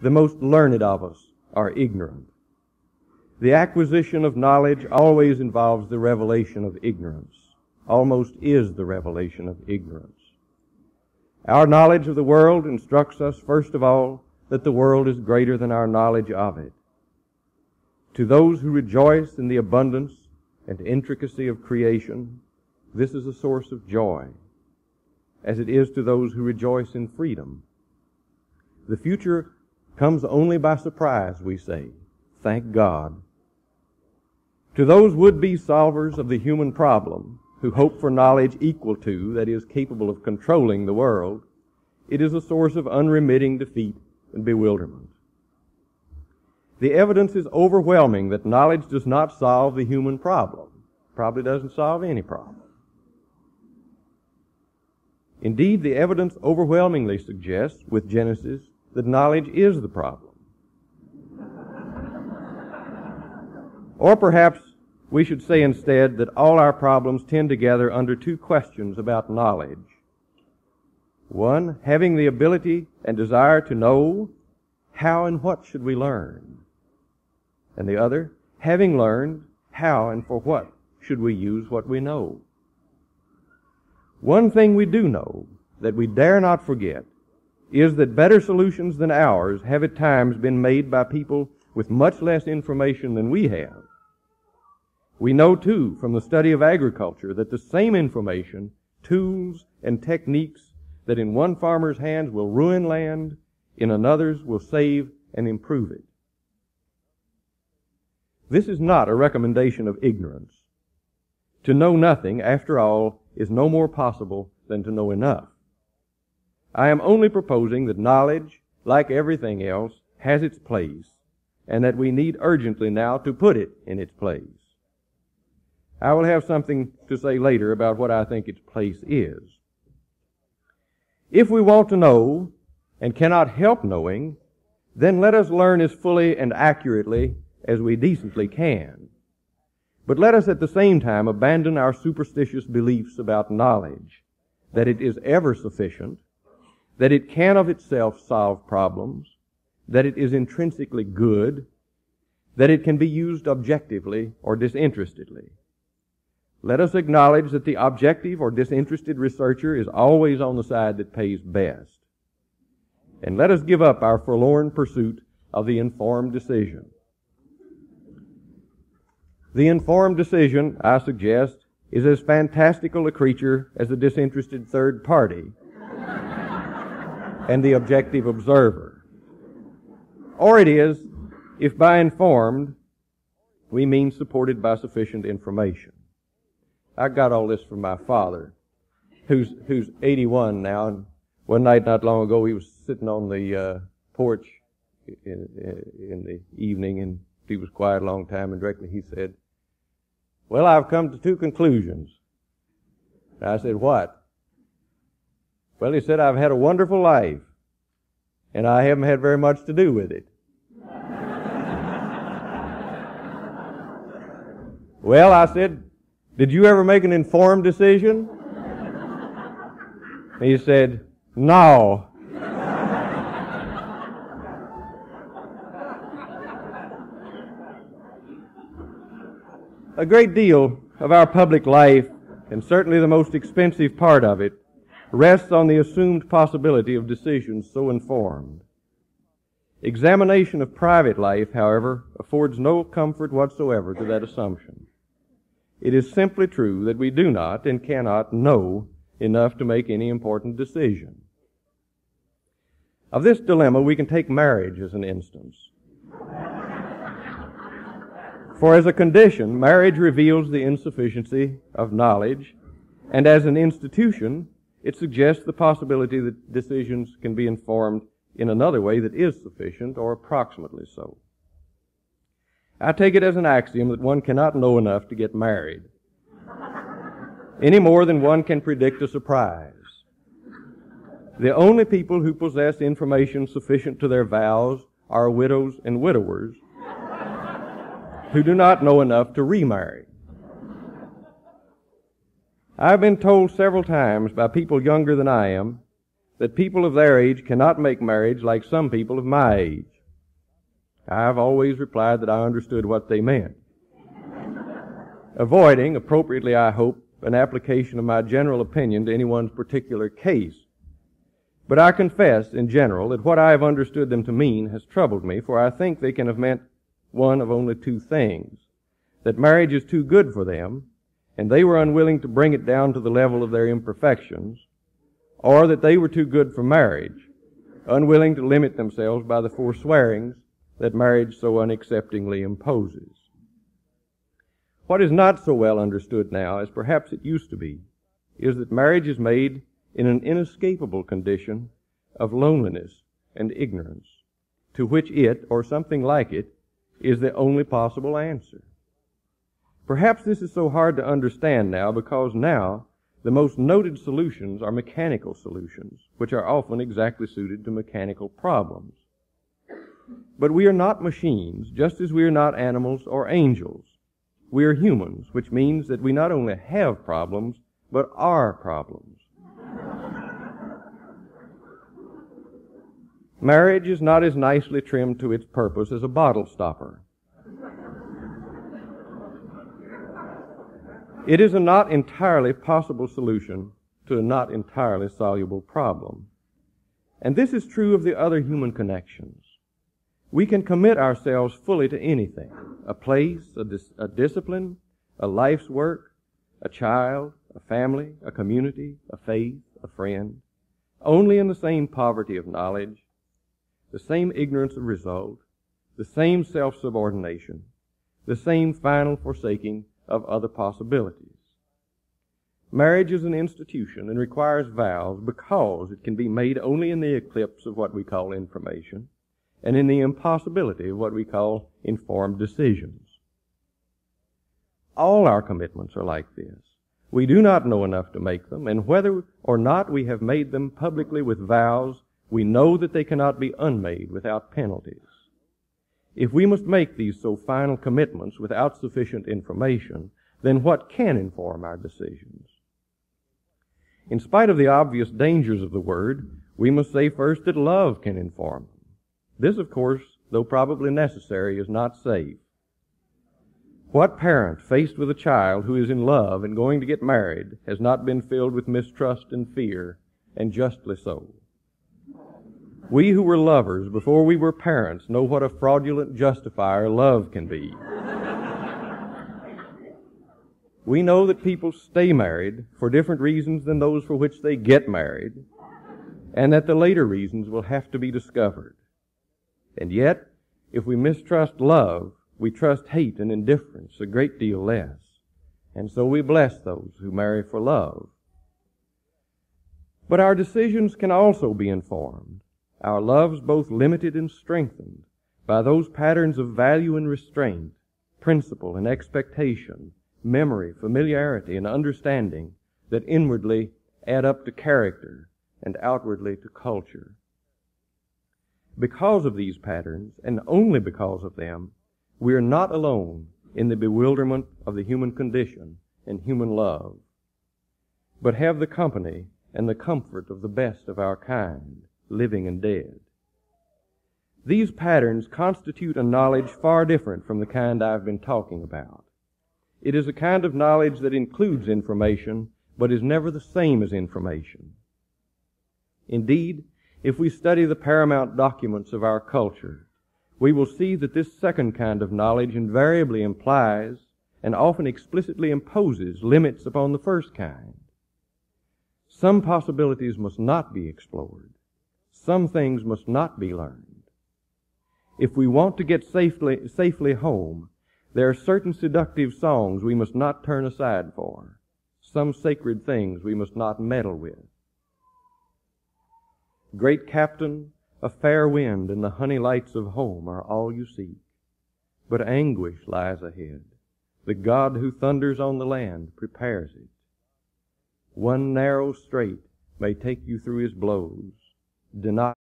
The most learned of us are ignorant. The acquisition of knowledge always involves the revelation of ignorance, almost is the revelation of ignorance. Our knowledge of the world instructs us, first of all, that the world is greater than our knowledge of it. To those who rejoice in the abundance and intricacy of creation, this is a source of joy, as it is to those who rejoice in freedom. The future comes only by surprise, we say. Thank God. To those would-be solvers of the human problem, who hope for knowledge equal to, that is, capable of controlling the world, it is a source of unremitting defeat and bewilderment. The evidence is overwhelming that knowledge does not solve the human problem. Probably doesn't solve any problem. Indeed, the evidence overwhelmingly suggests, with Genesis, that knowledge is the problem. Or perhaps we should say instead that all our problems tend to gather under two questions about knowledge. One, having the ability and desire to know, how and what should we learn? And the other, having learned, how and for what should we use what we know? One thing we do know, that we dare not forget, is that better solutions than ours have at times been made by people with much less information than we have. We know, too, from the study of agriculture, that the same information, tools, and techniques that in one farmer's hands will ruin land, in another's will save and improve it. This is not a recommendation of ignorance. To know nothing, after all, is no more possible than to know enough. I am only proposing that knowledge, like everything else, has its place, and that we need urgently now to put it in its place. I will have something to say later about what I think its place is. If we want to know and cannot help knowing, then let us learn as fully and accurately as we decently can. But let us at the same time abandon our superstitious beliefs about knowledge, that it is ever sufficient, that it can of itself solve problems, that it is intrinsically good, that it can be used objectively or disinterestedly. Let us acknowledge that the objective or disinterested researcher is always on the side that pays best. And let us give up our forlorn pursuit of the informed decision. The informed decision, I suggest, is as fantastical a creature as the disinterested third party and the objective observer. Or it is, if by informed we mean supported by sufficient information. I got all this from my father, who's 81 now, and one night not long ago he was sitting on the porch in the evening, and he was quiet a long time, and directly he said, "Well, I've come to two conclusions." And I said, "What?" "Well," he said, "I've had a wonderful life, and I haven't had very much to do with it." "Well," I said, "did you ever make an informed decision?" He said, "No." A great deal of our public life, and certainly the most expensive part of it, rests on the assumed possibility of decisions so informed. Examination of private life, however, affords no comfort whatsoever to that assumption. It is simply true that we do not and cannot know enough to make any important decision. Of this dilemma, we can take marriage as an instance. For as a condition, marriage reveals the insufficiency of knowledge, and as an institution, it suggests the possibility that decisions can be informed in another way that is sufficient, or approximately so. I take it as an axiom that one cannot know enough to get married, any more than one can predict a surprise. The only people who possess information sufficient to their vows are widows and widowers who do not know enough to remarry. I've been told several times by people younger than I am that people of their age cannot make marriage like some people of my age. I've always replied that I understood what they meant, avoiding, appropriately I hope, an application of my general opinion to anyone's particular case. But I confess, in general, that what I have understood them to mean has troubled me, for I think they can have meant one of only two things: that marriage is too good for them, and they were unwilling to bring it down to the level of their imperfections, or that they were too good for marriage, unwilling to limit themselves by the forswearings that marriage so unacceptingly imposes. What is not so well understood now as perhaps it used to be is that marriage is made in an inescapable condition of loneliness and ignorance, to which it, or something like it, is the only possible answer. Perhaps this is so hard to understand now because now the most noted solutions are mechanical solutions, which are often exactly suited to mechanical problems. But we are not machines, just as we are not animals or angels. We are humans, which means that we not only have problems, but are problems. Marriage is not as nicely trimmed to its purpose as a bottle stopper. It is a not entirely possible solution to a not entirely soluble problem. And this is true of the other human connections. We can commit ourselves fully to anything: a place, a discipline, a life's work, a child, a family, a community, a faith, a friend, only in the same poverty of knowledge, the same ignorance of result, the same self-subordination, the same final forsaking of other possibilities. Marriage is an institution and requires vows because it can be made only in the eclipse of what we call information and in the impossibility of what we call informed decisions. All our commitments are like this. We do not know enough to make them, and whether or not we have made them publicly with vows, we know that they cannot be unmade without penalties. If we must make these so final commitments without sufficient information, then what can inform our decisions? In spite of the obvious dangers of the word, we must say first that love can inform them. This, of course, though probably necessary, is not safe. What parent faced with a child who is in love and going to get married has not been filled with mistrust and fear, and justly so? We who were lovers before we were parents know what a fraudulent justifier love can be. We know that people stay married for different reasons than those for which they get married, and that the later reasons will have to be discovered. And yet, if we mistrust love, we trust hate and indifference a great deal less. And so we bless those who marry for love. But our decisions can also be informed, our loves both limited and strengthened, by those patterns of value and restraint, principle and expectation, memory, familiarity, and understanding that inwardly add up to character and outwardly to culture. Because of these patterns, and only because of them, we are not alone in the bewilderment of the human condition and human love, but have the company and the comfort of the best of our kind, living and dead. These patterns constitute a knowledge far different from the kind I've been talking about. It is a kind of knowledge that includes information, but is never the same as information. Indeed, if we study the paramount documents of our culture, we will see that this second kind of knowledge invariably implies and often explicitly imposes limits upon the first kind. Some possibilities must not be explored. Some things must not be learned. If we want to get safely home, there are certain seductive songs we must not turn aside for. Some sacred things we must not meddle with. Great Captain, a fair wind and the honey lights of home are all you seek. But anguish lies ahead. The God who thunders on the land prepares it. One narrow strait may take you through his blows. Deny